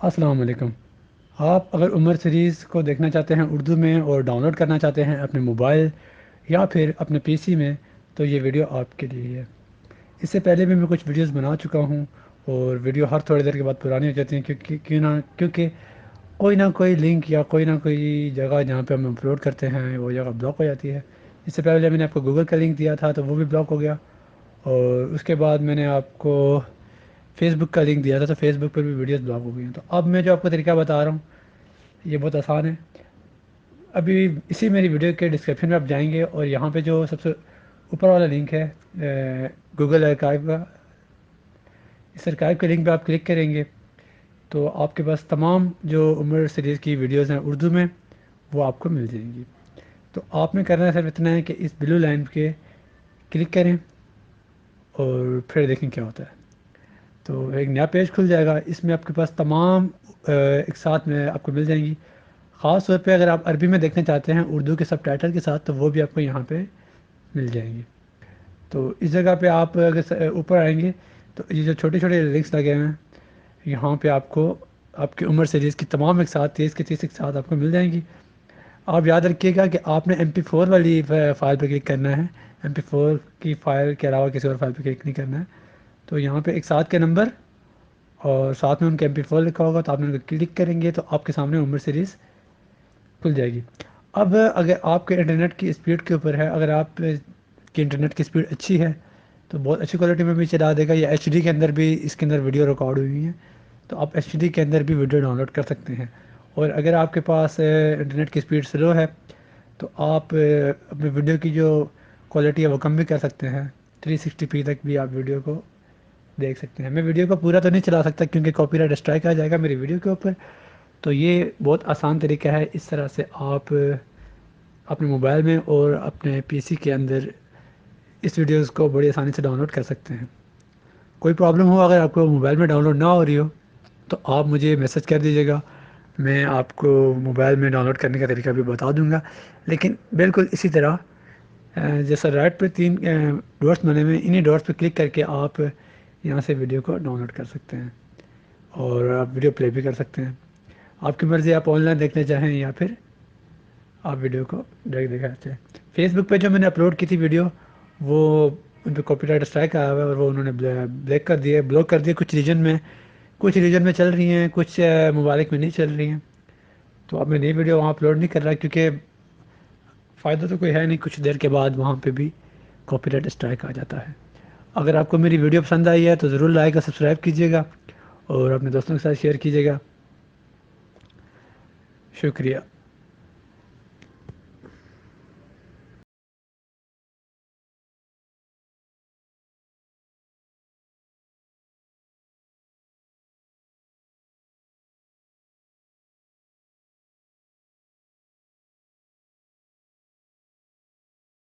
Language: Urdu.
السلام علیکم۔ آپ اگر عمر سیریز کو دیکھنا چاہتے ہیں اردو میں اور ڈاؤن لوڈ کرنا چاہتے ہیں اپنے موبائل یا پھر اپنے پی سی میں، تو یہ ویڈیو آپ کے لیے ہے۔ اس سے پہلے بھی میں کچھ ویڈیوز بنا چکا ہوں، اور ویڈیو ہر تھوڑی دیر کے بعد پرانی ہو جاتی ہیں، کیونکہ کوئی نہ کوئی لنک یا کوئی نہ کوئی جگہ جہاں پہ ہم اپلوڈ کرتے ہیں وہ جگہ بلاک ہو جاتی ہے۔ اس سے پہلے میں نے آپ کو گوگل کا لنک دیا تھا تو وہ بھی بلاک ہو گیا، اور اس کے بعد میں نے آپ کو فیس بک کا لنک دیا تھا تو فیس بک پر بھی ویڈیوز بلاک ہو گئی ہیں۔ تو اب میں جو آپ کو طریقہ بتا رہا ہوں یہ بہت آسان ہے۔ ابھی اسی میری ویڈیو کے ڈسکرپشن میں آپ جائیں گے اور یہاں پہ جو سب سے اوپر والا لنک ہے گوگل ارکائیو کا، اس ارکائیو کے لنک پہ آپ کلک کریں گے تو آپ کے پاس تمام جو عمر سیریز کی ویڈیوز ہیں اردو میں وہ آپ کو مل جائیں گی۔ تو آپ نے کرنا ہے صرف اتنا ہے کہ اس بلو لائن کے کلک کریں اور پھر دیکھیں کیا ہوتا ہے۔ تو ایک نیا پیج کھل جائے گا، اس میں آپ کے پاس تمام ایک ساتھ میں آپ کو مل جائیں گی۔ خاص طور پہ اگر آپ عربی میں دیکھنا چاہتے ہیں اردو کے سب ٹائٹل کے ساتھ تو وہ بھی آپ کو یہاں پہ مل جائیں گی۔ تو اس جگہ پہ آپ اگر اوپر آئیں گے تو یہ جو چھوٹے چھوٹے لنکس لگے ہوئے ہیں یہاں پہ آپ کو آپ کی عمر سیریز کی تمام ایک ساتھ 30 کے 30 ایک ساتھ آپ کو مل جائیں گی۔ آپ یاد رکھیے گا کہ آپ نے MP4 والی فائل پہ کلک کرنا ہے، MP4 کی فائل کے علاوہ کسی اور فائل پہ کلک نہیں کرنا ہے۔ تو یہاں پہ ایک ساتھ کے نمبر اور ساتھ میں ان کا MP4 لکھا ہوگا تو آپ نے ان کو کلک کریں گے تو آپ کے سامنے عمر سیریز کھل جائے گی۔ اب اگر آپ کے انٹرنیٹ کی اسپیڈ کے اوپر ہے، اگر آپ کی انٹرنیٹ کی اسپیڈ اچھی ہے تو بہت اچھی کوالٹی میں بھی چلا دے گا، یا HD کے اندر بھی اس کے اندر ویڈیو ریکارڈ ہوئی ہیں تو آپ HD کے اندر بھی ویڈیو ڈاؤن لوڈ کر سکتے ہیں۔ اور اگر آپ کے پاس انٹرنیٹ کی اسپیڈ سلو ہے تو آپ اپنے ویڈیو کی جو کوالٹی ہے وہ کم بھی کر سکتے ہیں، 360p تک بھی آپ ویڈیو کو دیکھ سکتے ہیں۔ میں ویڈیو کو پورا تو نہیں چلا سکتا کیونکہ کاپی رائٹ اسٹرائک آ جائے گا میری ویڈیو کے اوپر۔ تو یہ بہت آسان طریقہ ہے، اس طرح سے آپ اپنے موبائل میں اور اپنے پی سی کے اندر اس ویڈیوز کو بڑی آسانی سے ڈاؤن لوڈ کر سکتے ہیں۔ کوئی پرابلم ہو اگر آپ کو موبائل میں ڈاؤن لوڈ نہ ہو رہی ہو تو آپ مجھے میسج کر دیجیے گا، میں آپ کو موبائل میں ڈاؤن لوڈ کرنے کا طریقہ بھی بتا دوں گا۔ لیکن بالکل اسی طرح جیسا رائٹ پہ 3 ڈاٹس بنے ہوئے ہیں، انہیں ڈاٹس پہ کلک کر کے آپ یہاں سے ویڈیو کو ڈاؤن لوڈ کر سکتے ہیں اور آپ ویڈیو پلے بھی کر سکتے ہیں۔ آپ کی مرضی، آپ آن لائن دیکھنا چاہیں یا پھر آپ ویڈیو کو ڈائریکٹ دیکھنا چاہیں۔ فیس بک پہ جو میں نے اپلوڈ کی تھی ویڈیو وہ ان پہ کاپی رائٹ اسٹرائک آیا ہوا ہے اور وہ انہوں نے بلیک کر دیے، بلاک کر دیے۔ کچھ ریجن میں چل رہی ہیں، کچھ ممالک میں نہیں چل رہی ہیں۔ تو اب میں نئی ویڈیو وہاں اپلوڈ نہیں کر رہا کیونکہ فائدہ تو کوئی ہے نہیں، کچھ دیر کے بعد وہاں پہ بھی کاپی رائٹ اسٹرائک آ جاتا ہے۔ اگر آپ کو میری ویڈیو پسند آئی ہے تو ضرور لائک اور سبسکرائب کیجیے گا اور اپنے دوستوں کے ساتھ شیئر کیجیے گا۔ شکریہ۔